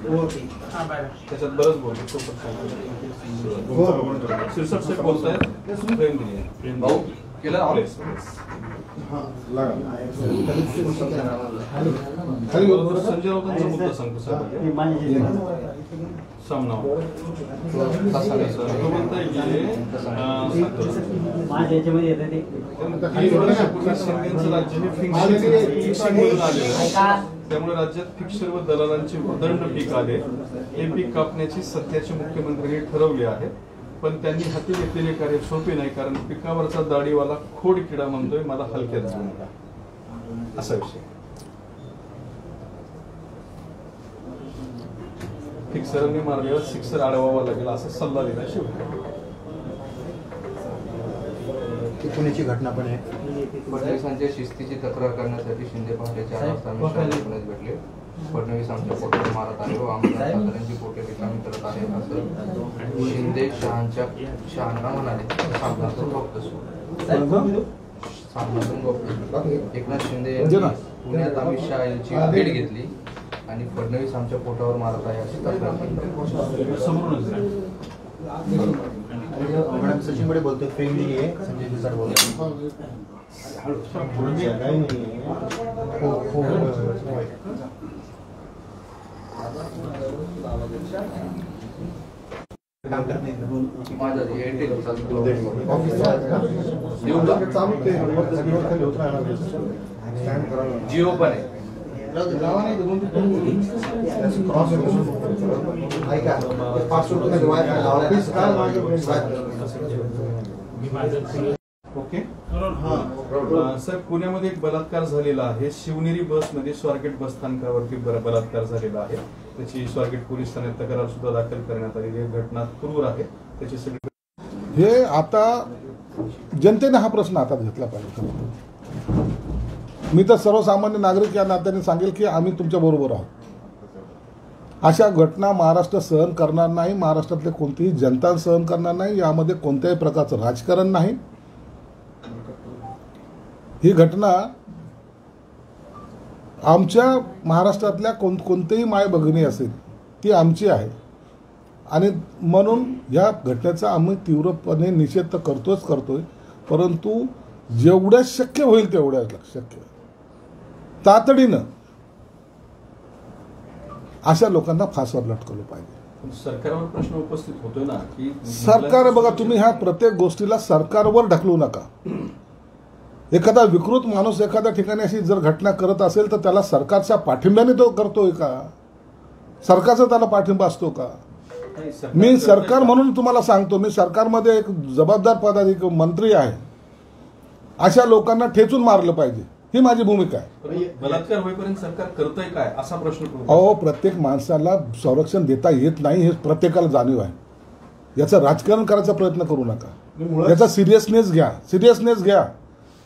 त्याच्यात बरंच बोलतो शीर्षक से बोलतायत फ्रेम दिली भाऊ केलं संजय राऊतांचा मुद्दा सांगतो सामना त्यामुळे राज्यात फिक्सर व दलालांचे उदंड पीक आले. हे पीक कापण्याची सध्याचे मुख्यमंत्र्यांनी ठरवले आहे, पण त्यांनी हाती घेतलेले कार्य सोपे नाही, कारण पिकावरचा दाढीवाला खोड किडा म्हणतोय मला हलक्यात घेऊ नका, असा विषय. फिक्सरांनी मारलेला सिक्सर अडवावा लागेल असा सल्ला दिला शिवसेना. पुण्याची घटना पण आहे. फडणवीसांच्या शिस्तीची तक्रार करण्यासाठी शिंदे पहाटे 4 वाजता पुण्यात भेटले. फडणवीस आमच्या पोटावर मारत आहे व आमच्या साधारणची पोटे रिकामी करत आहे असं शिंदे शहांना म्हणाले. सामनातून गप्प एकनाथ शिंदे यांनी पुण्यात अमित शहा यांची भेट घेतली आणि फडणवीस आमच्या पोटावर मारत आहे अशी तक्रार केली. मॅडम सचिन बडे बोलतोय, फ्रेम नाही आहे. संजय दिसाड बोलतोय. जिओ पण आहे. ओके सर, पुण्यामध्ये एक बलात्कार झालेला आहे. शिवनेरी बसमध्ये स्वारगेट बस स्थानकावरती बलात्कार झालेला आहे. त्याची स्वारगेट पोलीस ठाण्यात तक्रार सुद्धा दाखल करण्यात आलेली आहे. घटना क्रूर आहे. त्याची सगळी हे आता जनतेने हा प्रश्न हातात घेतला पाहिजे. मी तर सर्वसामान्य नागरिक या नात्याने सांगेल की आम्ही तुमच्या बरोबर आहोत. अशा घटना महाराष्ट्र सहन करणार नाही. महाराष्ट्रातले कोणतीही जनता सहन करणार नाही. यामध्ये कोणत्याही प्रकारचं राजकारण नाही. ही घटना आमच्या महाराष्ट्रातल्या कोणतेही माय भगिनी असेल ती आमची आहे आणि म्हणून या घटनेचा आम्ही तीव्रपणे निषेध तर करतोय, परंतु जेवढ्या शक्य होईल तेवढ्या शक्य तातडीनं अशा लोकांना फासावर लटकवलं पाहिजे. सरकारवर प्रश्न उपस्थित होतोय ना की सरकार बघा, तुम्ही ह्या प्रत्येक गोष्टीला सरकारवर ढकलू नका. एखादा विकृत माणूस एखाद्या ठिकाणी अशी जर घटना करत असेल तर त्याला सरकारच्या पाठिंब्याने तो करतोय का? सरकारचा त्याला पाठिंबा असतो का? मी सरकार म्हणून तुम्हाला सांगतो, मी सरकारमध्ये एक जबाबदार पदाधिकारी मंत्री आहे. अशा लोकांना ठेचून मारलं पाहिजे, ही माझी भूमिका आहे. बलात्कार होईपर्यंत सरकार करतंय काय असा प्रश्न. प्रत्येक माणसाला संरक्षण देता येत नाही हे प्रत्येकाला जाणीव आहे. याचं राजकारण करायचा प्रयत्न करू नका. याचा सिरियसनेस घ्या.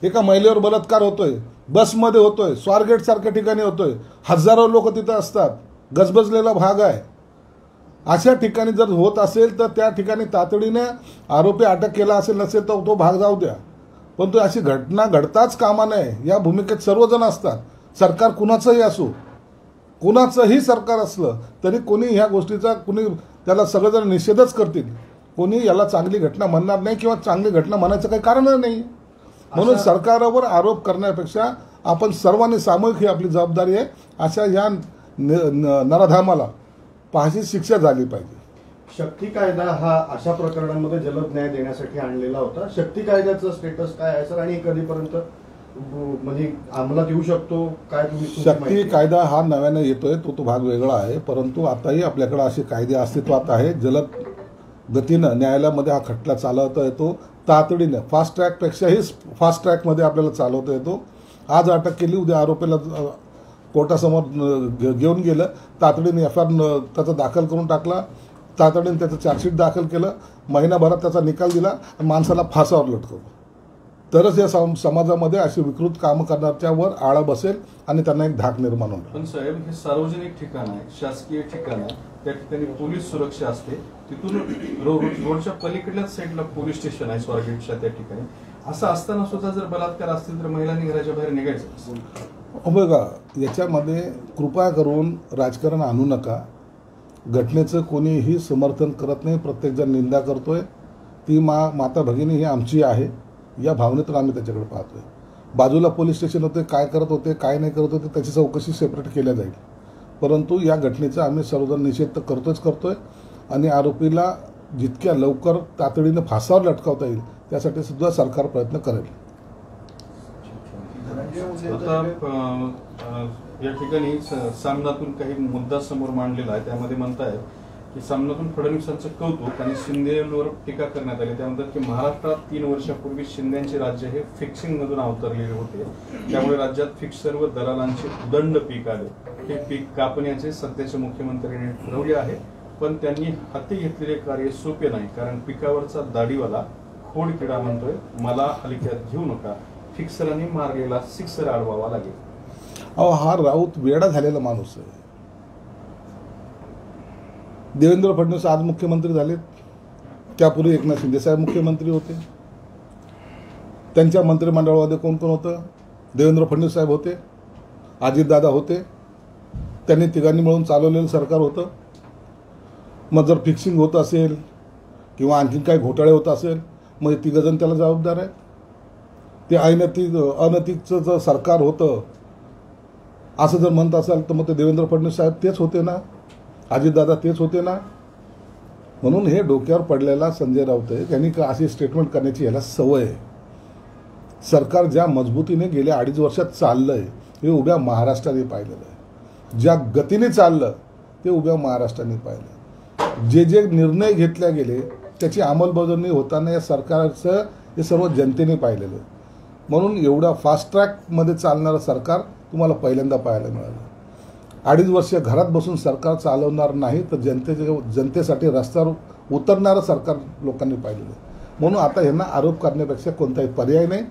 एका महिलेवर बलात्कार होतोय, बसमध्ये होतोय, स्वारगेट सारख्या ठिकाणी होतोय, हजारो लोक तिथं असतात, गजबजलेला भाग आहे. अशा ठिकाणी जर होत असेल तर त्या ठिकाणी तातडीने आरोपी अटक केला असेल, नसेल तर तो भाग जाऊ द्या. पण तो अशी घटना घडताच कामा नये या भूमिकेत सर्वजण असतात. सरकार कुणाचंही असो, कुणाचंही सरकार असलं तरी कोणी ह्या गोष्टीचा त्याला सगळेजण निषेधच करतील. कोणी याला चांगली घटना म्हणणार नाही किंवा चांगली घटना म्हणायचं काही कारण नाही. म्हणून सरकारवर आरोप करण्यापेक्षा आपण सर्वांनी सामूहिक ही आपली जबाबदारी आहे. अशा या नराधामाला फाशी शिक्षा झाली पाहिजे. शक्ती कायदा हा अशा प्रकरणांमध्ये जलद न्याय देण्यासाठी आणलेला होता. शक्ती कायद्याचं स्टेटस काय आहे सर, आणि कधीपर्यंत म्हणजे अंमलात येऊ शकतो काय? शक्ती कायदा हा नव्याने येतोय, तो भाग वेगळा आहे. परंतु आताही आपल्याकडे असे कायदे अस्तित्वात आहे. जलद गतीनं न्यायालयामध्ये हा खटला चालवता येतो. तातडीनं फास्ट ट्रॅकपेक्षाही फास्ट ट्रॅकमध्ये आपल्याला चालवता येतो. आज अटक केली, उद्या आरोपीला कोर्टासमोर घेऊन गेलं, तातडीने FIR त्याचा दाखल करून टाकला, तातडीने त्याचं चार्जशीट दाखल केलं, महिनाभरात त्याचा निकाल दिला, माणसाला फासावर लटकवलं. तरच या समाजामध्ये अशी विकृत कामं करण्याच्यावर आळा बसेल आणि त्यांना एक धाक निर्माण होईल. पण साहेब, हे सार्वजनिक ठिकाण आहे, शासकीय ठिकाण आहे, त्या ठिकाणी पोलीस सुरक्षा असते. तिथून रोडच्या पलीकडल्याच साईडला पोलीस स्टेशन आहे स्वारगेटच्या त्या ठिकाणी. असं असताना सुद्धा जर बलात्कार असतील तर महिलांनी घराच्या बाहेर निघायचं. बघा, याच्यामध्ये कृपा करून राजकारण आणू नका. घटनेचं कोणीही समर्थन करत नाही, प्रत्येकजण निंदा करतोय. ती माता भगिनी ही आमची आहे या भावनेतून आम्ही त्याच्याकडे पाहतोय. बाजूला पोलीस स्टेशन होते, काय करत होते काय नाही करत होते त्याची चौकशी सेपरेट केल्या जाईल. परंतु या घटनेचा आम्ही सर्वजण निषेध तर करतोय आणि आरोपीला जितक्या लवकर तातडीनं फासावर लटकावता येईल त्यासाठी सुद्धा सरकार प्रयत्न करेल. आता या ठिकाणी सामनातून काही मुद्दा समोर मांडलेला आहे. त्यामध्ये म्हणताय की सामनातून फडणवीसांचं कौतुक आणि शिंदेवर टीका करण्यात आली. त्यानंतर की महाराष्ट्रात 3 वर्षापूर्वी शिंदेचे राज्य हे फिक्सिंग मधून अवतरलेले होते, त्यामुळे राज्यात फिक्सर व दलालांचे उदंड पीक आले. हे पीक कापण्याचे सध्याचे मुख्यमंत्र्यांनी ठरवले आहे, पण त्यांनी हाती घेतलेले कार्य सोपे नाही, कारण पिकावरचा दाढीवाला खोडकिडा म्हणतोय मला हलक्यात घेऊ नका, फिक्सरांनी मारलेला सिक्सर अडवावा लागेल. अहो, हा राऊत वेडा झालेला माणूस आहे. देवेंद्र फडणवीस आज मुख्यमंत्री झालेत, त्यापूर्वी एकनाथ शिंदे साहेब मुख्यमंत्री होते. त्यांच्या मंत्रिमंडळामध्ये कोण कोण होतं? देवेंद्र फडणवीस साहेब होते, अजितदादा होते. त्यांनी तिघांनी मिळून चालवलेलं सरकार होतं. मग जर फिक्सिंग होत असेल किंवा आणखीन काही घोटाळे होत असेल मग तिघजण त्याला जबाबदार आहेत. ते अनैतिकचं जर सरकार होतं असं जर म्हणत असाल तर मग ते देवेंद्र फडणवीस साहेब तेच होते ना, अजितदादा तेच होते ना. म्हणून हे डोक्यावर पडलेला संजय राऊत आहे, त्यांनी अशी स्टेटमेंट करण्याची याला सवय आहे. सरकार ज्या मजबूतीने गेल्या 2.5 वर्षात चाललंय हे उभ्या महाराष्ट्राने पाहिलेलं आहे. ज्या गतीने चाललं ते उभ्या महाराष्ट्राने पाहिलं. जे जे निर्णय घेतले गेले त्याची अंमलबजावणी होताना या सरकारचं हे सर्व जनतेने पाहिलेलं आहे. म्हणून एवढा फास्ट ट्रॅकमध्ये चालणारं सरकार तुम्हाला पहिल्यांदा पाहायला मिळालं. 2.5 वर्ष घरात बसून सरकार चालवणार नाही तर जनतेसाठी रस्त्यावर उतरणारं सरकार लोकांनी पाहिलेलं आहे. म्हणून आता यांना आरोप करण्यापेक्षा कोणताही पर्याय नाही.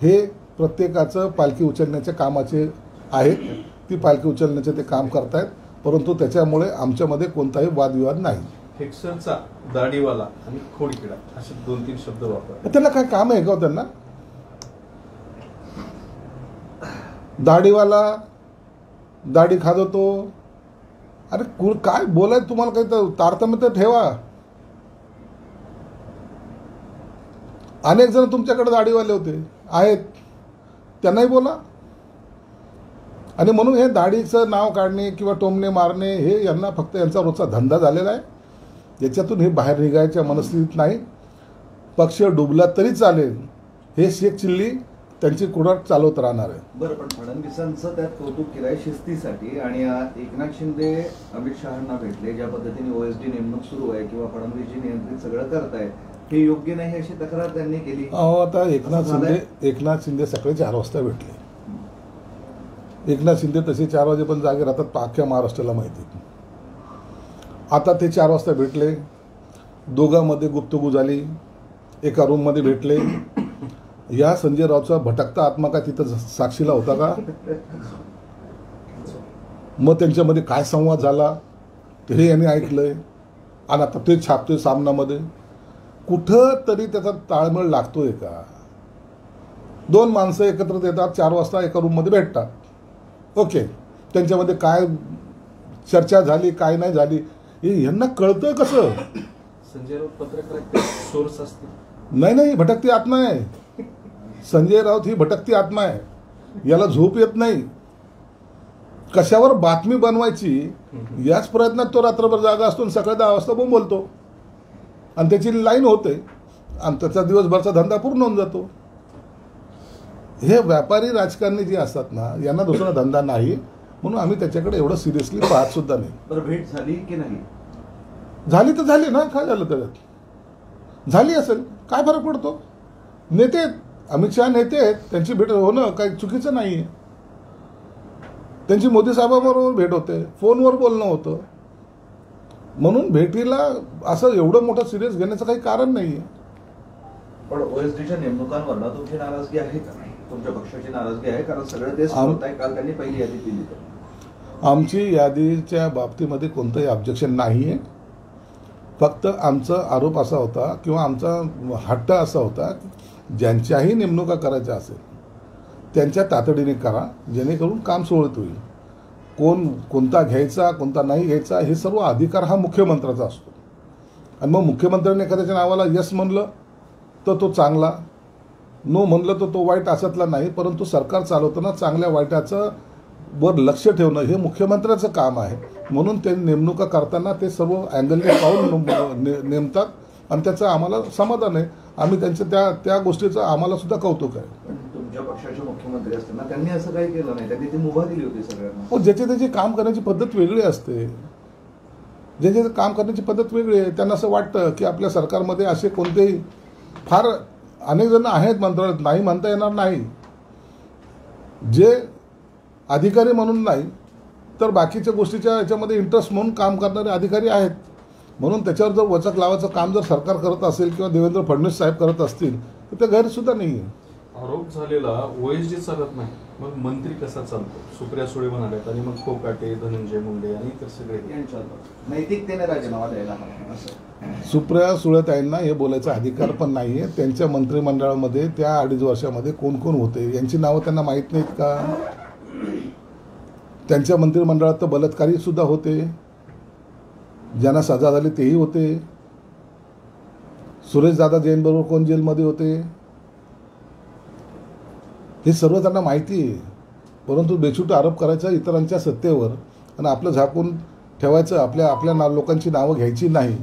हे प्रत्येकाचं पालखी उचलण्याच्या कामाचे आहेत, ती पालखी उचलण्याचे ते काम करतायत, परंतु त्याच्यामुळे आमच्यामध्ये कोणताही वादविवाद नाही. फिक्सरचा दाढीवाला आणि खोडकिडा असे 2-3 शब्द वापर. त्यांना काय काम आहे का त्यांना? दाढीवाला दाढी खाजवतो, अरे काय बोलाय तुम्हाला? काही तर तारतम्य तर ठेवा. अनेक जण तुमच्याकडे दाढीवाले होते आहेत, त्यांनाही बोला. आणि म्हणून हे दाढीचं नाव काढणे किंवा टोमणे मारणे हे यांना फक्त यांचा रोजचा धंदा झालेला आहे. याच्यातून हे बाहेर निघायच्या मनस्थितीत नाही. पक्ष डुबला तरी चालेल, हे शेख चिल्ली त्यांची कुडाट चालवत राहणार आहे. बरं, पण फडणवीसांचं त्यात कौतुक केलं आहे शिस्तीसाठी, आणि एकनाथ शिंदे अमित शहांना भेटले, ज्या पद्धतीने OSD नेमणूक सुरू आहे किंवा फडणवीसजी नियंत्रित सगळं करतायत हे योग्य नाही अशी तक्रार त्यांनी केली. आता एकनाथ शिंदे सकाळी 4 वाजता भेटले. एकनाथ शिंदे तसे 4 वाजेपर्यंत जागे राहतात, अख्ख्या महाराष्ट्राला माहिती. आता ते 4 वाजता भेटले, दोघांमध्ये गुप्तगू झाली, एका रूममध्ये भेटले. या संजय राऊतचा भटकता आत्मा काय तिथं साक्षीला होता का? मग त्यांच्यामध्ये काय संवाद झाला ते यांनी ऐकलंय आणि आता ते छापतोय सामनामध्ये. कुठं तरी त्याचा ताळमेळ लागतोय का? 2 माणसं एकत्र येतात, 4 वाजता एका रूममध्ये भेटतात. ओके, त्यांच्यामध्ये काय चर्चा झाली काय नाही झाली हे यांना कळतं कसं? संजय राऊत पत्रकार सोर्स असतील? नाही, भटकती आत्मा आहे संजय राऊत. ही भटकती आत्मा आहे, याला झोप येत नाही. कशावर बातमी बनवायची याच प्रयत्नात तो रात्रभर जागा असतो आणि सकाळी 10 वाजता बोलतो आणि त्याची लाईन होते आणि त्याचा दिवसभरचा धंदा पूर्ण होऊन जातो. हे व्यापारी राजकारणी जे असतात ना, यांना दुसरा धंदा नाही, म्हणून आम्ही त्याच्याकडे एवढं सिरियसली पाहत सुद्धा नाही. बरं, भेट झाली की नाही? झाली तर झाली ना, काय झालं त्याच्यात? झाली असेल, काय फरक पडतो? नेते अमित शहा नेते आहेत, त्यांची भेट होणं काही चुकीचं नाही आहे. त्यांची मोदी साहेबांबरोबर भेट होते, फोनवर बोलणं होतं. म्हणून भेटीला असं एवढं मोठं सिरियस घेण्याचं काही कारण नाही आहे. पण OSDच्या नेमणुकांवर तुमची नाराजगी आहे का? तुमच्या पक्षाची नाराजगी आहे? कारण सगळं तेच होतंय. काल त्यांनी पहिली यादी दिली. तर आमची यादीच्या बाबतीमध्ये कोणतंही ऑब्जेक्शन नाही आहे. फक्त आमचा आरोप असा होता किंवा आमचा हट्ट असा होता, ज्यांच्याही नेमणुका करायच्या असेल त्यांच्या तातडीने करा, जेणेकरून काम सुरळीत होईल. कोणता घ्यायचा कोणता नाही घ्यायचा हे सर्व अधिकार हा मुख्यमंत्र्याचा असतो. आणि मग मुख्यमंत्र्यांनी एखाद्याच्या नावाला यस म्हणलं तर तो चांगला, नो म्हणलं तर तो वाईट असातला नाही. परंतु सरकार चालवताना चांगल्या वाईटाचं वर लक्ष ठेवणं हे मुख्यमंत्र्याचं काम आहे. म्हणून ते नेमणुका करताना ते सर्व अँगलने पाहून नेमतात आणि त्याचं आम्हाला समाधान आहे. आम्ही त्यांच्या त्या गोष्टीचं आम्हाला सुद्धा कौतुक आहे. पण तुमच्या पक्षाचे मुख्यमंत्री असताना त्यांनी असं काही केलं नाही, त्यांनी ती मुभा दिली होती सगळ्यांना. हो, ज्याचे त्याची काम करण्याची पद्धत वेगळी असते. ज्याचे काम करण्याची पद्धत वेगळी आहे. त्यांना असं वाटतं की आपल्या सरकारमध्ये असे कोणतेही फार अनेक जण आहेत मंत्रालयात, नाही म्हणता येणार नाही, जे अधिकारी म्हणून नाही तर बाकीच्या गोष्टीच्या याच्यामध्ये इंटरेस्ट म्हणून काम करणारे अधिकारी आहेत. म्हणून त्याच्यावर जर वचक लावायचं काम जर सरकार करत असेल किंवा देवेंद्र फडणवीस साहेब करत असतील तर ते गैरसुद्धा नाही आहे. आरोप झालेला OSD चालत नाही, मग मंत्री कसा चालतो? सुप्रिया सुळे म्हणाल्यात आणि मग कोकाटे, धनंजय मुंडे आणि इतर सगळे यांच्यावर नैतिकतेने राजीनामा द्यायला हवा असं. सुप्रिया सुळेताईंना हे बोलायचा अधिकार पण नाही आहे. त्यांच्या मंत्रिमंडळामध्ये त्या 2.5 वर्षामध्ये कोण कोण होते यांची नावं त्यांना माहीत नाहीत का? त्यांच्या मंत्रिमंडळात तर बलात्कारी सुद्धा होते, ज्यांना सजा झाली तेही होते. सुरेशदादा जैनबरोबर कोण जेलमध्ये होते हे सर्व त्यांना माहिती आहे. परंतु बेछूट आरोप करायचा इतरांच्या सत्तेवर आणि आपलं झाकून ठेवायचं, आपल्या लोकांची नावं घ्यायची नाही,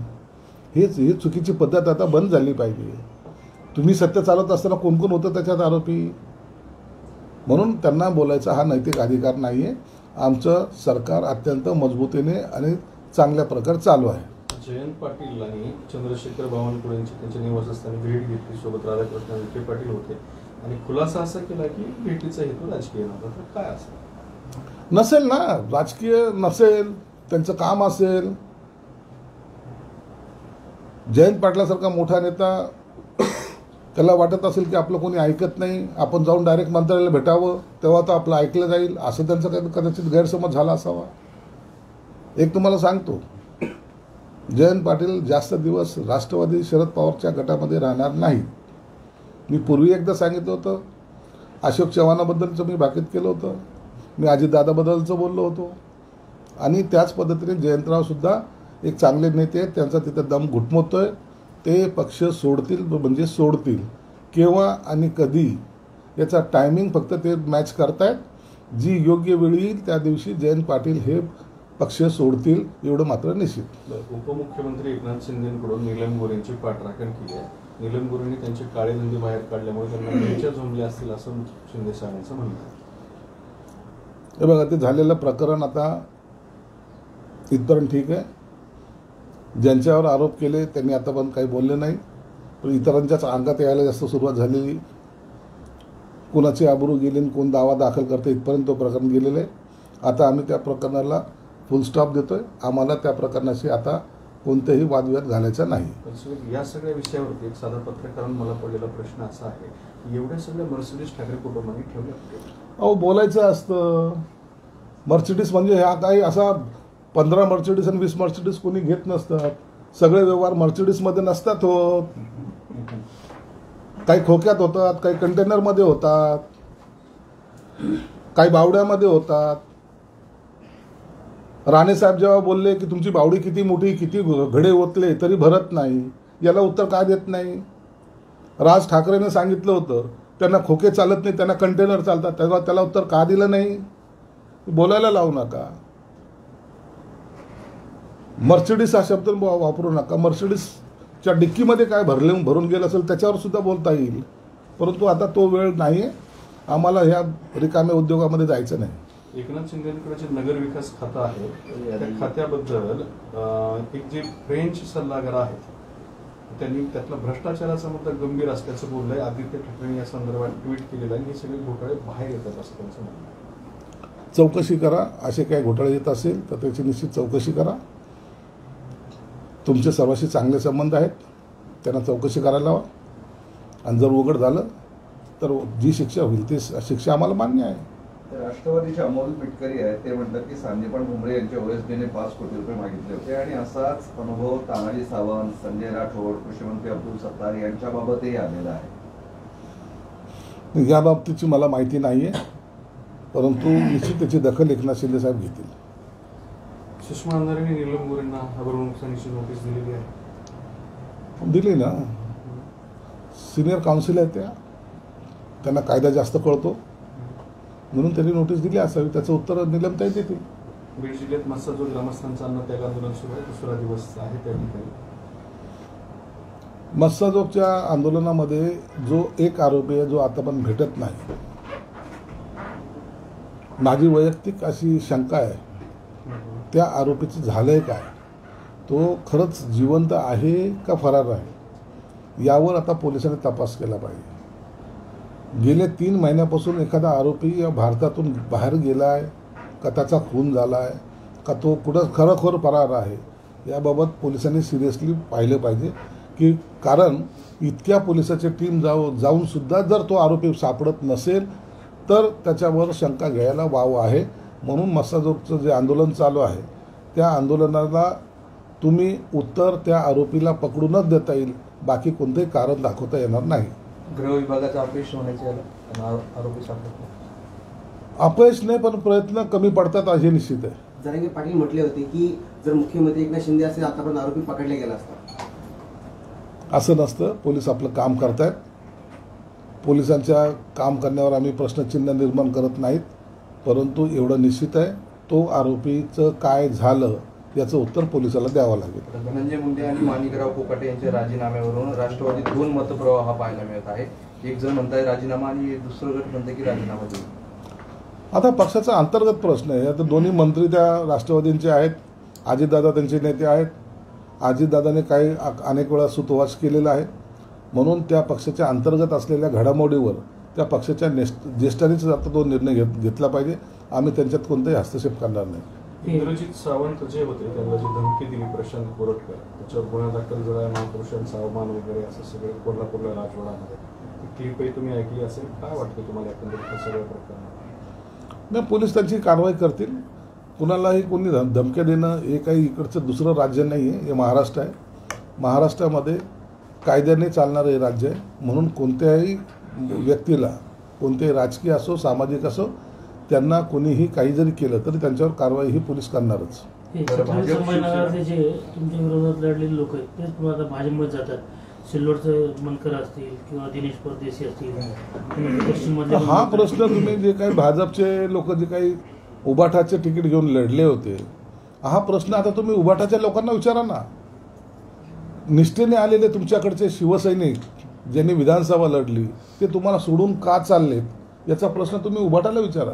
ही चुकीची पद्धत आता बंद झाली पाहिजे. तुम्ही सत्य चालवत असताना कोण कोण होतं त्याच्यात आरोपी? म्हणून त्यांना बोलायचा हा नैतिक अधिकार नाही आहे. आमचं सरकार अत्यंत मजबूतीने आणि चांगल्या प्रकारे चालू आहे. जयंत पाटील आणि चंद्रशेखर बावनकुळेंची त्यांच्या निवासस्थानी भेट घेतली, सोबत राधाकृष्ण विखे पाटील होते आणि खुलासा असा केला की भेटीचा हेतू राजकीय नव्हता. तर काय असं नसेल ना, राजकीय नसेल, त्यांचं काम असेल. जयंत पाटलासारखा मोठा नेता त्याला वाटत असेल की आपलं कोणी ऐकत नाही, आपण जाऊन डायरेक्ट मंत्र्याला भेटावं तेव्हा तर आपलं ऐकलं जाईल, असं त्यांचा कदाचित गैरसमज झाला असावा. एक तुम्हाला सांगतो, जयंत पाटील जास्त दिवस राष्ट्रवादी शरद पवारच्या गटामध्ये राहणार नाही. मी पूर्वी एकदा सांगितलं होतं, अशोक चव्हाणाबद्दलचं मी भाकीत केलं होतं, मी अजितदादाबद्दलचं बोललो होतो. आणि त्याच पद्धतीने जयंतरावसुद्धा एक चांगले नेते आहेत, त्यांचा तिथं दम घुटमवतोय. ते पक्ष सोडतील म्हणजे सोडतील, केव्हा आणि कधी याचा टायमिंग फक्त ते मॅच करतायत. जी योग्य वेळ येईल त्या दिवशी जयंत पाटील हे पक्ष सोडतील, एवढं मात्र निश्चित. उपमुख्यमंत्री एकनाथ शिंदेकडून नीलम गोरेंची पाठराखण केली आहे. नीलम गोरेंनी त्यांचे काळे धंदे बाहेर काढल्यामुळे त्यांना मिरच्या झोंबल्या असतील असं शिंदे साहेबांचं म्हणणं आहे. हे बघा, ते झालेलं प्रकरण आता इथपर्यंत ठीक आहे. ज्यांच्यावर आरोप केले त्यांनी आतापर्यंत काही बोलले नाही, पण इतरांच्याच अंगात यायला जास्त सुरुवात झालेली. कुणाची आबरू गेली आणि कोण दावा दाखल करते इथपर्यंत तो प्रकरण गेलेलं आहे. आता आम्ही त्या प्रकरणाला फुल स्टॉप देतोय. आम्हाला त्या प्रकरणाशी आता कोणतेही वादविवाद घालायचा नाही. या सगळ्या विषयावरती एक साधा पत्रकारांना मला पडलेला प्रश्न असा आहे, एवढ्या सगळ्या मर्सिडीज ठाकरे कुटुंबांनी ठेवल्या. अहो, बोलायचं असतं. मर्सिडीज म्हणजे हा काही असा 15 मर्सिडीज आणि 20 मर्सिडीज कोणी घेत नसतात. सगळे व्यवहार मर्सिडीजमध्ये नसतात होत. काही खोक्यात होतात, काही कंटेनरमध्ये होतात, काही बावड्यामध्ये होतात. राणेसाहेब जेव्हा बोलले की तुमची बावडी किती मोठी, किती घडे ओतले तरी भरत नाही, याला उत्तर का देत नाही? राज ठाकरेने सांगितलं होतं त्यांना खोके चालत नाही, त्यांना कंटेनर चालतात, तेव्हा त्याला उत्तर का दिलं नाही? बोलायला लावू नका. मर्सिडीज हा शब्द वापरू नका. मर्सिडीजच्या डिक्कीमध्ये काय भरून गेलं असेल त्याच्यावर सुद्धा बोलता येईल. परंतु आता तो वेळ नाही आहे. आम्हाला ह्या रिकाम्या उद्योगामध्ये जायचं नाही. एकनाथ शिंदेकडे जे नगर विकास खातं आहे त्या खात्याबद्दल एक जे फ्रेंच सल्लागार आहेत त्यांनी त्यातला भ्रष्टाचाराचा मुद्दा गंभीर असल्याचं बोललंय. आदित्य ठाकरे या संदर्भात ट्विट केलेलं आहे. हे सगळे घोटाळे बाहेर येतात असं त्यांचं म्हणणं आहे. चौकशी करा. असे काही घोटाळे येत असेल तर त्याची निश्चित चौकशी करा. तुमचे सर्वांशी चांगले संबंध आहेत, त्यांना चौकशी करायला लावा. आणि जर उघड झालं तर जी शिक्षा होईल ती शिक्षा आम्हाला मान्य आहे. राष्ट्रवादीचे अमोल मिटकरी आहेत, ते म्हणतात की संदीपान भुमरे यांच्या OSDने 5 कोटी रुपये मागितले होते आणि असाच अनुभव तानाजी सावंत, संजय राठोड, कृषीमंत्री अब्दुल सत्तार यांच्या बाबतही आलेला आहे. या बाबतीची मला माहिती नाही आहे. परंतु निश्चित त्याची दखल एकनाथ शिंदे साहेब घेतील. सुषमा अंधारेंनी नीलम गोरेंना अब्रू नुकसानीची नोटीस दिलेली आहे. दिली ना, सिनियर काउन्सिल आहे त्यांना कायदा जास्त कळतो म्हणून त्यांनी नोटीस दिली असावी. त्याचं उत्तर निलमताई देतील. बीड जिल्ह्यात मस्साजोग ग्रामस्थांचं अन्नत्याग आंदोलन सुरू आहे. दुसरा दिवस आहे त्या ठिकाणी. मस्साजोगच्या आंदोलनामध्ये जो एक आरोपी आहे जो आता पण भेटत नाही, माझी वैयक्तिक अशी शंका आहे त्या आरोपीचं झालंय काय, तो खरंच जिवंत आहे का फरार आहे, यावर आता पोलिसांनी तपास केला पाहिजे. गेले 3 महिन्यापासून एखादा आरोपी या भारतातून बाहेर गेला आहे का, त्याचा खून झाला आहे का, तो कुठं खरोखर फरार आहे, याबाबत पोलिसांनी सिरियसली पाहिलं पाहिजे. की कारण इतक्या पोलिसाची टीम जाऊन सुद्धा जर तो आरोपी सापडत नसेल तर त्याच्यावर शंका घ्यायला वाव आहे. म्हणून मस्साजोगचं जे आंदोलन चालू आहे त्या आंदोलनाला तुम्ही उत्तर त्या आरोपीला पकडूनच देता येईल, बाकी कोणतेही कारण दाखवता येणार नाही. गृह विभागाचं अपयश होण्याचे आरोपी सापडले. अपयश नाही पण प्रयत्न कमी पडतात हे निश्चित आहे. जरांगे पाटील म्हटले होते की जर मुख्यमंत्री एकनाथ शिंदे असेल आतापर्यंत आरोपी पकडले गेला असता. असं नसतं. पोलीस आपलं काम करतायत. पोलिसांच्या काम करण्यावर आम्ही प्रश्नचिन्ह निर्माण करत नाहीत, परंतु एवढं निश्चित आहे तो आरोपीचं काय झालं याचं उत्तर पोलिसाला द्यावं लागेल. धनंजय मुंडे आणि माणिकराव कोकाटे यांच्या राजीनाम्यावरून राष्ट्रवादीत 2 मतप्रवाह पाहायला मिळत आहे. एक जण म्हणताय राजीनामा आणि दुसरं गट म्हणताय की राजीनामा देऊ. आता पक्षाचा अंतर्गत प्रश्न आहे. आता दोन्ही मंत्री त्या राष्ट्रवादींचे आहेत, अजितदादा त्यांचे नेते आहेत. अजितदादाने काही अनेक वेळा सुतोवाच केलेला आहे, म्हणून त्या पक्षाच्या अंतर्गत असलेल्या घडामोडीवर त्या पक्षाच्या ज्येष्ठांनीच आता तो निर्णय घेतला पाहिजे. आम्ही त्यांच्यात कोणताही हस्तक्षेप करणार नाही. इंद्रजित सावंत जे होते त्यांना जी धमकी दिली प्रशांत कोरटकर, त्याच्यावर गुन्हा दाखल झाला, महापुरुषांचा अवमान वगैरे असं सगळं कोल्हापूरला राजवाडामध्ये क्लिपही तुम्ही ऐकली असेल. काय वाटतं तुम्हाला एकंदरीत सगळ्या प्रकरणात? नाही, पोलीस त्यांची कारवाई करतील. कुणालाही कोणी धमक्या देणं हे काही इकडचं दुसरं राज्य नाही आहे, हे महाराष्ट्र आहे. महाराष्ट्रामध्ये कायद्याने चालणारं हे राज्य आहे. म्हणून कोणत्याही व्यक्तीला, कोणतेही राजकीय असो सामाजिक असो, त्यांना कोणीही काही जरी केलं तरी त्यांच्यावर कारवाई ही पोलीस करणारच. संभाजीनगरचे जे तुमच्या विरोधात लढलेले लोक आहेत तेच पुन्हा आता भाजपमध्ये जातात. सिल्लोडचं मनकर असतील किंवा दिनेश परदेशी असतील, पश्चिममधले हा प्रश्न तुम्ही जे काही भाजपचे लोक जे काही उबाठाचे तिकीट घेऊन लढले होते, हा प्रश्न आता तुम्ही उबाठाच्या लोकांना विचारा ना. निष्ठेने आलेले तुमच्याकडचे शिवसैनिक ज्यांनी विधानसभा लढली ते तुम्हाला सोडून का चाललेत याचा प्रश्न तुम्ही उबाठाला विचारा.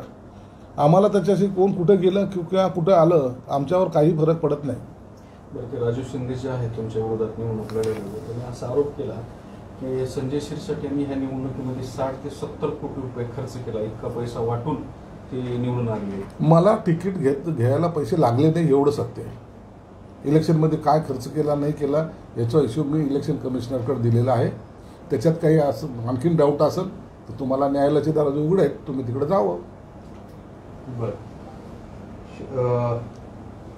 आम्हाला त्याच्याशी कोण कुठं गेलं किंवा कुठं आलं आमच्यावर काही फरक पडत नाही. बरं, ते राजू शिंदे जे आहेत तुमच्या विरोधात निवडणूक लढवले होते, त्यांनी असा आरोप केला की संजय शिरसाट यांनी ह्या निवडणुकीमध्ये 60 ते 70 कोटी रुपये खर्च केला, इतका पैसा वाटून ते निवडून आले. मला तिकीट घ्यायला पैसे लागले नाही एवढं सत्य आहे. इलेक्शनमध्ये काय खर्च केला नाही केला याचा हिशोब मी इलेक्शन कमिशनरकडे दिलेला आहे. त्याच्यात काही असं आणखीन डाऊट असेल तर तुम्हाला न्यायालयाचे दरवाजे उघडे आहेत, तुम्ही तिकडे जावं. बरं,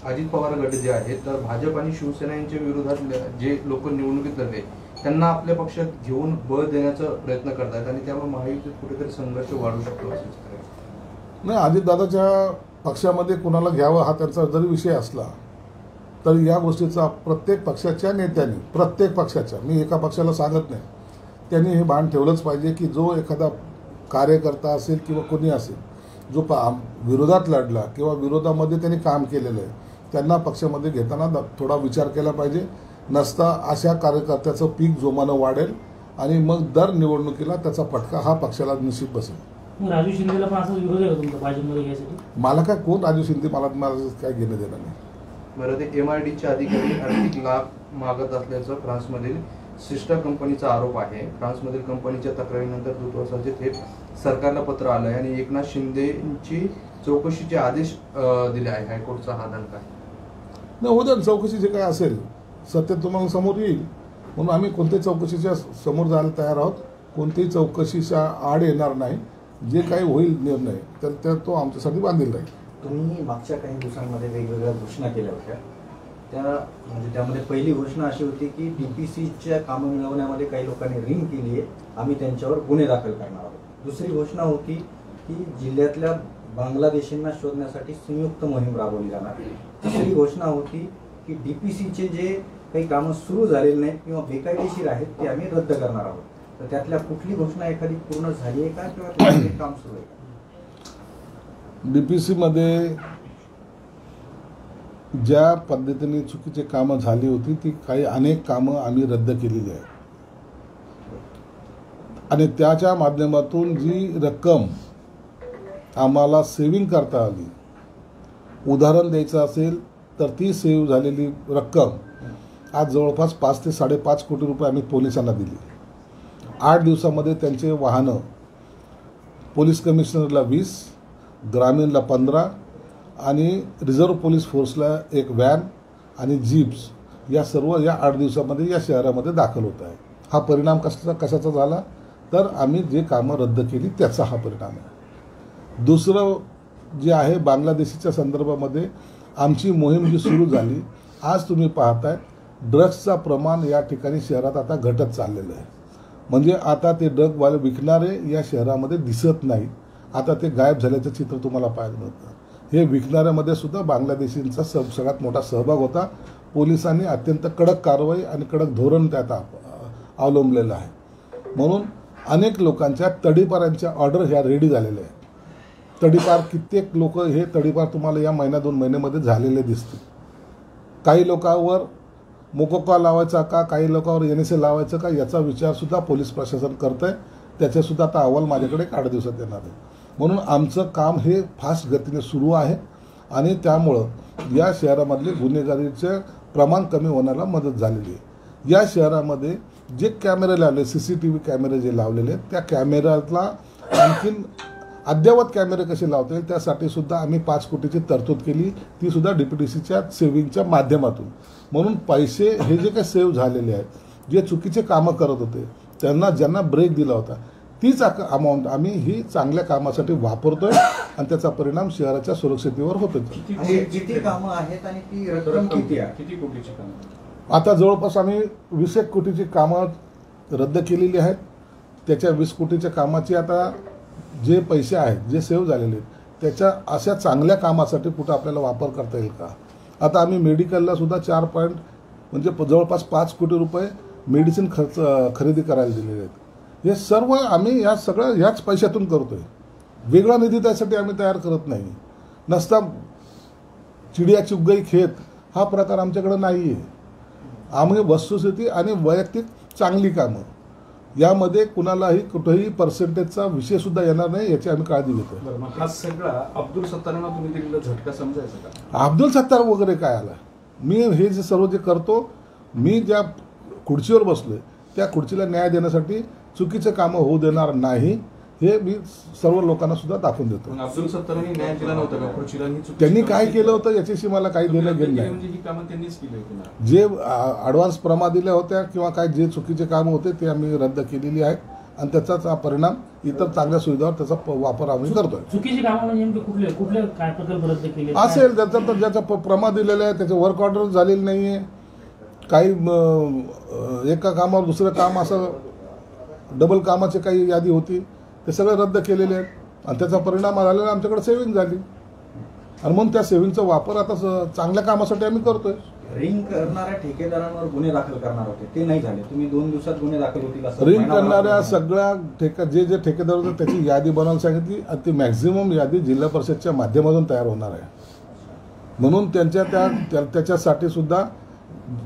अजित पवार गट जे आहेत तर भाजप आणि शिवसेना यांच्या विरोधात जे लोक निवडणुकीत लढले त्यांना आपल्या पक्षात घेऊन बळ देण्याचा प्रयत्न करतात आणि त्यामुळे महायुतीत कुठेतरी संघर्ष वाढू शकतो असं नाही. अजितदादाच्या पक्षामध्ये कुणाला घ्यावं हा त्यांचा जरी विषय असला तर या गोष्टीचा प्रत्येक पक्षाच्या नेत्यांनी, प्रत्येक पक्षाच्या, मी एका पक्षाला सांगत नाही, त्यांनी हे भान ठेवलंच पाहिजे की जो एखादा कार्यकर्ता असेल किंवा कोणी असेल जो विरोधात लढला किंवा विरोधामध्ये त्यांनी काम केलेलं आहे त्यांना पक्षामध्ये घेताना थोडा विचार केला पाहिजे. नसता अशा कार्यकर्त्याचं पीक जोमानं वाढेल आणि मग दर निवडणुकीला त्याचा फटका हा पक्षाला निश्चित बसेल. राजू शिंदेला पण असा विरोध आहे तुमचा भाजपमध्ये घ्यायसाठी? मला काय कोण राजू शिंदे, मला काय घेणं देणं नाही. बरं, ते MIDचे अधिकारी आर्थिक लाभ मागत असल्याचं फ्रान्समधील सिस्टर कंपनीचा आरोप आहे. फ्रान्समधील कंपनीच्या तक्रारीनंतर दूतावासाचे थेट सरकारला पत्र आलं आहे आणि एकनाथ शिंदेची चौकशीचे आदेश दिले आहे. हायकोर्टचा हा दणका आहे. नाही, होतं चौकशी जे काय असेल सत्य तुम्हाला समोर येईल. म्हणून आम्ही कोणत्याही चौकशीच्या समोर जायला तयार आहोत. कोणत्याही चौकशीच्या आड येणार नाही. जे काही होईल निर्णय तर तो आमच्यासाठी बांधील राहील. तुम्ही मागच्या काही दिवसांमध्ये वेगवेगळ्या घोषणा केल्या होत्या. म्हणजे त्यामध्ये पहिली घोषणा अशी होती की DPCच्या कामं मिळवण्यामध्ये काही लोकांनी रिंग केली आहे, आम्ही त्यांच्यावर गुन्हे दाखल करणार आहोत. दुसरी घोषणा होती की जिल्ह्यातल्या बांगलादेशींना शोधण्यासाठी संयुक्त मोहीम राबवली जाणार. तिसरी घोषणा होती की डीपीसीचे जे काही कामं सुरू झालेली नाहीत किंवा बेकायदेशीर आहेत ते आम्ही रद्द करणार आहोत. तर त्यातल्या कुठली घोषणा एखादी पूर्ण झाली आहे का किंवा त्यामध्ये काम सुरू आहे का? डीपीसी मध्ये ज्या पद्धतीने चुकीची कामं झाली होती ती अनेक कामं आम्ही रद्द केलेली आहेत आणि त्याच्या माध्यमातून जी रक्कम आम्हाला सेव्हिंग करता आली, उदाहरण द्यायचं असेल तर ती सेव्ह झालेली रक्कम आज जवळपास 5 ते 5.5 कोटी रुपये आम्ही पोलिसांना दिली. 8 दिवसामध्ये त्यांचे वाहनं पोलीस कमिशनरला 20, ग्रामीणला 15 आणि रिझर्व्ह पोलीस फोर्सला एक व्हॅन आणि जीप्स या सर्व या 8 दिवसामध्ये या शहरामध्ये दाखल होत आहे. हा परिणाम कशाचा झाला तर आम्ही जे कामं रद्द केली त्याचा हा परिणाम आहे. दुसरं जे आहे बांगलादेशीच्या संदर्भामध्ये आमची मोहीम जी सुरू झाली, आज तुम्ही पाहताय ड्रग्सचं प्रमाण या ठिकाणी शहरात आता घटत चाललेलं आहे. म्हणजे आता ते ड्रगवाले विकणारे या शहरामध्ये दिसत नाही, आता ते गायब झाल्याचं चित्र तुम्हाला पाहायला मिळतं. हे विकणाऱ्यामध्ये सुद्धा बांगलादेशींचा सगळ्यात मोठा सहभाग होता. पोलिसांनी अत्यंत कडक कारवाई आणि कडक धोरण त्यात अवलंबलेलं आहे. म्हणून अनेक लोकांच्या तडीपारांच्या ऑर्डर ह्या रेडी झालेल्या आहेत. तडीपार कित्येक लोक हे तडीपार तुम्हाला या महिन्या 2 महिन्यामध्ये झालेले दिसतील. काही लोकांवर मोकोका लावायचा का, काही लोकांवर NSA लावायचं का याचा विचारसुद्धा पोलीस प्रशासन करतं आहे. त्याच्यासुद्धा आता अहवाल माझ्याकडे 8 दिवसात येणार आहे. म्हणून आमचं काम हे फास्ट गतीने सुरू आहे आणि त्यामुळं या शहरामधले गुन्हेगारीचे प्रमाण कमी होण्याला मदत झालेली आहे. या शहरामध्ये जे कॅमेरे लावले, CCTV कॅमेरे जे लावलेले आहेत त्या कॅमेऱ्याला आणखीन अद्ययावत कॅमेरे कसे लावता येईल त्यासाठी सुद्धा आम्ही 5 कोटीची तरतूद केली, ती सुद्धा DPDCच्या सेव्हिंगच्या माध्यमातून. म्हणून पैसे हे जे काही सेव्ह झालेले आहेत, जे चुकीचे कामं करत होते त्यांना ज्यांना ब्रेक दिला होता तीच अमाऊंट आम्ही ही चांगल्या कामासाठी वापरतोय आणि त्याचा परिणाम शहराच्या सुरक्षिततेवर होतो. किती कामं आहेत आणि ती रक्कम किती आहे? किती कोटीची कामं? आता जवळपास आम्ही 20 कोटीची कामं रद्द केलेली आहेत. त्याच्या 20 कोटीच्या कामाची आता जे पैसे आहेत जे सेव्ह झालेले आहेत त्याच्या अशा चांगल्या कामासाठी कुठं आपल्याला वापर करता येईल का. आता आम्ही मेडिकलला सुद्धा 4 पॉईंट म्हणजे जवळपास 5 कोटी रुपये मेडिसिन खरेदी करायला दिलेले आहेत. हे सर्व आम्ही या सगळ्या ह्याच पैशातून करतोय. वेगळा निधी त्यासाठी आम्ही तयार करत नाही. नसता चिडिया चुग गई खेत हा प्रकार आमच्याकडे नाही आहे. आम्ही वस्तुस्थिती आणि वैयक्तिक चांगली कामं यामध्ये कुणालाही कुठेही पर्सेंटेजचा विषय सुद्धा येणार नाही याची आम्ही काळजी घेतो. हा सगळा अब्दुल सत्तारांना तुम्ही दिलेला झटका समजायचा का? अब्दुल सत्तार वगैरे काय आला, मी हे जे सर्व जे करतो, मी ज्या खुर्चीवर बसलोय त्या खुर्चीला न्याय देण्यासाठी चुकीचं कामं होऊ देणार नाही हे मी सर्व लोकांना सुद्धा दाखवून देतो. अब्दुल सत्तारांनी न्याय दिला नव्हता का खुर्चीला? त्यांनी काय केलं होतं याच्याशी मला काही देणं घेणं नाही. म्हणजे ही कामं त्यांनीच केली होती. जे ॲडव्हान्स प्रमा दिल्या होत्या किंवा काय जे चुकीचे कामं होते ते आम्ही रद्द केलेली आहेत आणि त्याचाच परिणाम इतर चांगल्या सुविधावर त्याचा वापर आम्ही करतोय. चुकीची कामं म्हणजे नेमके कुठले कुठले काय प्रकल्प रद्द केले असेल ज्याचा प्रमा दिलेला आहे त्याचे वर्क ऑर्डर झालेली नाहीये, काही एका कामावर दुसरं काम असं डबल कामाची काही यादी होती ते सगळे रद्द केलेले आहेत आणि त्याचा परिणाम झालेला आमच्याकडे सेव्हिंग झाली आणि म्हणून त्या सेव्हिंगचा वापर आता चांगल्या कामासाठी आम्ही करतोय. रिंग करणाऱ्या ठेकेदारांवर गुन्हे दाखल करणार होते ते नाही झाले. तुम्ही 2 दिवसात गुन्हे दाखल होतील. रिंग करणाऱ्या सगळ्या जे ठेकेदार होते त्याची यादी बनवायला सांगितली आणि ती मॅक्झिमम यादी जिल्हा परिषदच्या माध्यमातून तयार होणार आहे. म्हणून त्याच्यासाठी सुद्धा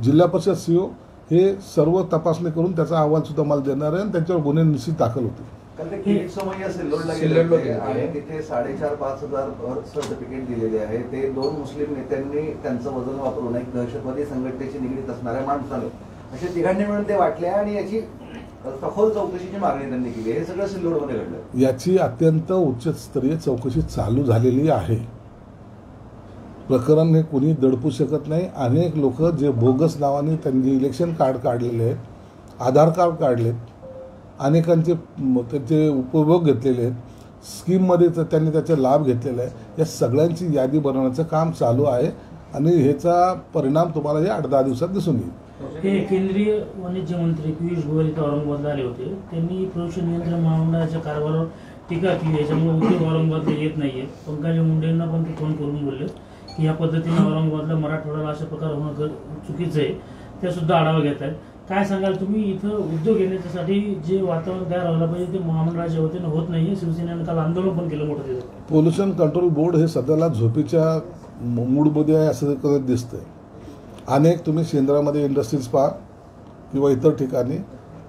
जिल्हा परिषद CO हे सर्व तपासणी करून त्याचा अहवाल सुद्धा मला देणार आहे आणि त्यांच्यावर गुन्हे निश्चित दाखल होतील. सिल्लोडला गेले होते आणि तिथे 4,500-5,000 बर्थ सर्टिफिकेट दिलेले आहे. ते 2 मुस्लिम नेत्यांनी त्यांचं वजन वापरून एक दहशतवादी संघटनेशी निगडीत असणाऱ्या माणसाने असे तिघांनी मिळून ते वाटले आणि याची सखोल चौकशीची मागणी त्यांनी केली. हे सगळं सिल्लोडमध्ये घडलं. याची अत्यंत उच्चस्तरीय चौकशी चालू झालेली आहे. प्रकरण हे कोणी दडपू शकत नाही. अनेक लोक जे बोगस नावाने त्यांनी इलेक्शन कार्ड काढलेले आहेत, आधार कार्ड काढलेत, अनेकांचे त्याचे उपभोग घेतलेले आहेत, स्कीममध्ये त्यांनी त्याचा लाभ घेतलेला आहे. या सगळ्यांची यादी बनवण्याचं काम चालू आहे आणि ह्याचा परिणाम तुम्हाला या 8-10 दिवसात दिसून येईल. हे केंद्रीय वाणिज्य मंत्री पियुष गोयल इथं औरंगाबादला आले होते. त्यांनी प्रदूषण नियंत्रण महामंडळाच्या कारभारावर टीका केली, याच्यामुळे उद्योग औरंगाबादला येत नाहीये. पंकजा मुंडेंना पण ते फोन करून बोलले की या पद्धतीने औरंगाबादला मराठवाड्याला अशा प्रकार होणं चुकीचं आहे, ते सुद्धा आढावा घेत आहेत. काय सांगाल तुम्ही, इथं उद्योग येण्यासाठी जे वातावरण तयार व्हायला पाहिजे ते महामंडळाच्या वतीनं होत नाहीये. शिवसेनेनं काल आंदोलन पण केलं मोठं तिथं. पोल्युशन कंट्रोल बोर्ड हे सध्याला झोपेच्या मूडमध्ये आहे असं कधी दिसतंय. अनेक तुम्ही केंद्रामध्ये इंडस्ट्रीज पहा किंवा इतर ठिकाणी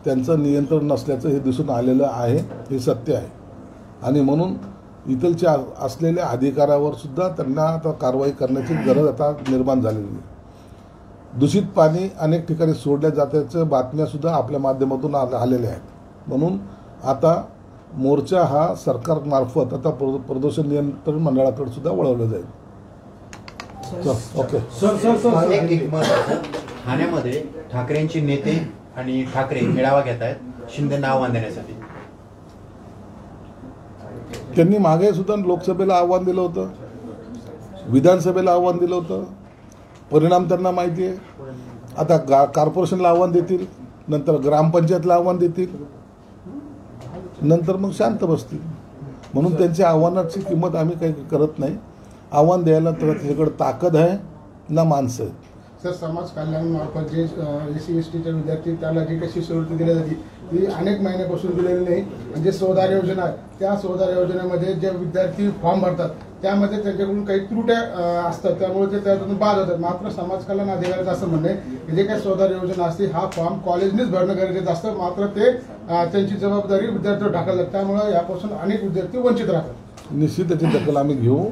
त्यांचं नियंत्रण नसल्याचं हे दिसून आलेलं आहे, हे सत्य आहे. आणि म्हणून इथलच्या असलेल्या अधिकाऱ्यावर सुद्धा त्यांना आता कारवाई करण्याची गरज आता निर्माण झालेली आहे. दूषित पाणी अनेक ठिकाणी सोडल्या जात्याच्या बातम्यासुद्धा आपल्या माध्यमातून आलेल्या आहेत. म्हणून आता मोर्चा हा सरकारमार्फत आता प्रदूषण नियंत्रण मंडळाकडे सुद्धा वळवला जाईल. ओके सर एक महत्त्वाचं, ठाण्यामध्ये ठाकरेंची नेते आणि ठाकरे मेळावा घेत आहेत शिंदेंना आव्हान देण्यासाठी. त्यांनी मागे सुद्धा लोकसभेला आव्हान दिलं होतं, विधानसभेला आव्हान दिलं होतं. परिणाम त्यांना माहिती आहे. आता कॉर्पोरेशनला आव्हान देतील, नंतर ग्रामपंचायतला आव्हान देतील, नंतर मग शांत बसतील. म्हणून त्यांच्या आव्हानाची किंमत आम्ही काही करत नाही. आव्हान द्यायला तर त्याच्याकडे ताकद आहे ना माणसं आहेत. सर, समाज कल्याणामार्फत जे SC STचे विद्यार्थी त्याला जी काही शिष्यवृत्ती दिली जाते ती अनेक महिन्यापासून दिलेली नाही. म्हणजे स्वधार योजना आहे, त्या स्वधार योजनेमध्ये जे विद्यार्थी फॉर्म भरतात त्यामध्ये त्यांच्याकडून काही त्रुट्या असतात, त्यामुळे ते त्यातून बाद होतात. मात्र समाज कल्याण अधिकाऱ्याचं असं म्हणणं आहे की जे काही स्वधार योजना असते हा फॉर्म कॉलेजनेच भरणं गरजेचं असतं, मात्र ते त्यांची जबाबदारी विद्यार्थ्यावर टाकतात, त्यामुळे यापासून अनेक विद्यार्थी वंचित राहतात. निश्चित त्याची दखल आम्ही घेऊ.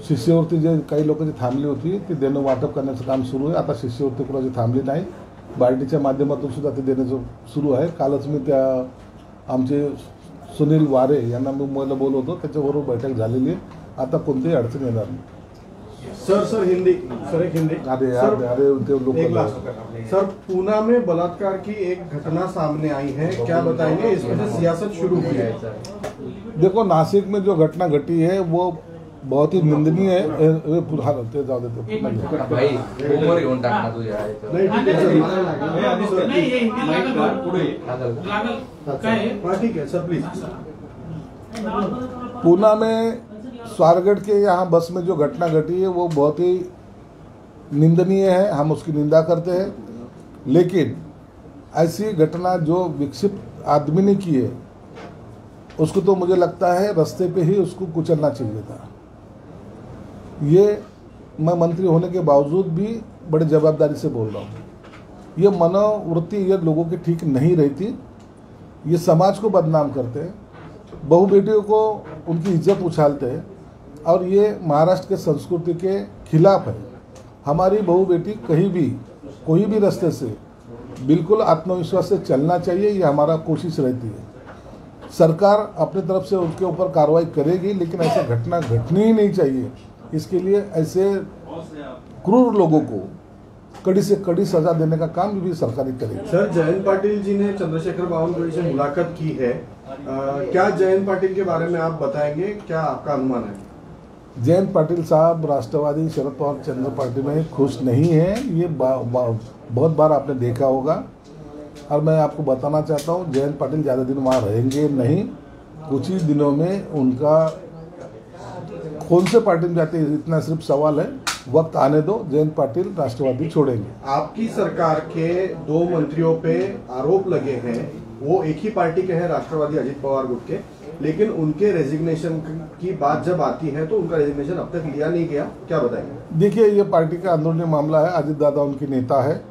शिष्यवृत्ती जे काही लोकांची थांबली होती ती देणं वाटप करण्याचं काम सुरू आहे. आता शिष्यवृत्ती कुणाची थांबली नाही, बार्टीच्या माध्यमातून सुद्धा ते देण्याचं सुरू आहे. कालच मी त्या आमचे सुनील वारे यांना मुंबईला बोलवतो, त्याच्याबरोबर बैठक झालेली आहे. आता कोणतीही अडचण येणार नाही. सर हिंदी सर एक हिंदी अरे ते लोग सर, पूना में बलात्कार की एक घटना सामने आई है, क्या बताएंगे? इस वजह से सियासत शुरू हुई है. देखो, नासिक में जो घटना घटी है वो बहुत ही निंदनीय है. ते जाऊ देते भाई ओव्हर घेऊन टाकणार तुझ्या ठीक है सर, प्लीज. पूना में स्वारगढ़ के यहाँ बस में जो घटना घटी है वो बहुत ही निंदनीय है, हम उसकी निंदा करते हैं. लेकिन ऐसी घटना जो विकसित आदमी ने की है उसको तो मुझे लगता है रास्ते पे ही उसको कुचलना चाहिए था. ये मैं मंत्री होने के बावजूद भी बड़े जवाबदारी से बोल रहा हूँ. ये मनोवृत्ति ये लोगों की ठीक नहीं रहती. ये समाज को बदनाम करते हैं, बहू बेटियों को उनकी इज्जत उछालते हैं और ये महाराष्ट्र के संस्कृति के खिलाफ है. हमारी बहू बेटी कहीं भी कोई भी रास्ते से बिल्कुल आत्मविश्वास से चलना चाहिए, ये हमारा कोशिश रहती है. सरकार अपनी तरफ से उनके ऊपर कार्रवाई करेगी, लेकिन ऐसा घटना घटनी ही नहीं चाहिए. इसके लिए ऐसे क्रूर लोगों को कड़ी से कड़ी सजा देने का काम भी सरकार करेगी. सर, जयंत पाटिल जी ने चंद्रशेखर बावनकुळे से मुलाकात की है, क्या जयंत पाटिल के बारे में आप बताएंगे, क्या आपका अनुमान है? जयंत पाटिल साहब राष्ट्रवादी शरद पवार चंद्र पार्टी में खुश नहीं है. ये बहुत बार आपने देखा होगा. और मैं आपको बताना चाहता हूँ, जयंत पाटिल ज़्यादा दिन वहाँ रहेंगे नहीं. कुछ ही दिनों में उनका कौन से पार्टी में जाते हैं इतना सिर्फ सवाल है. वक्त आने दो, जयंत पाटिल राष्ट्रवादी छोड़ेंगे. आपकी सरकार के 2 मंत्रियों पे आरोप लगे हैं, वो एक ही पार्टी के हैं, राष्ट्रवादी अजित पवार गुट के, लेकिन उनके रेजिग्नेशन की बात जब आती है तो उनका रेजिग्नेशन अब तक लिया नहीं गया, क्या बताएंगे? देखिए, ये पार्टी का अंदरूनी मामला है. अजित दादा उनके नेता है,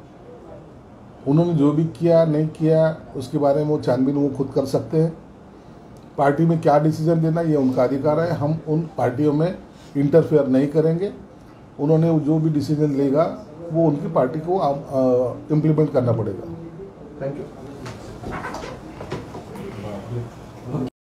उन्होंने जो भी किया नहीं किया उसके बारे में वो छानबीन वो खुद कर सकते हैं. पार्टी में क्या डिसीजन लेना ये उनका अधिकार है. हम उन पार्टियों में इंटरफेयर नहीं करेंगे. उन्होंने जो भी डिसीजन लेगा वो उनकी पार्टी को इम्प्लीमेंट करना पड़ेगा. Thank you.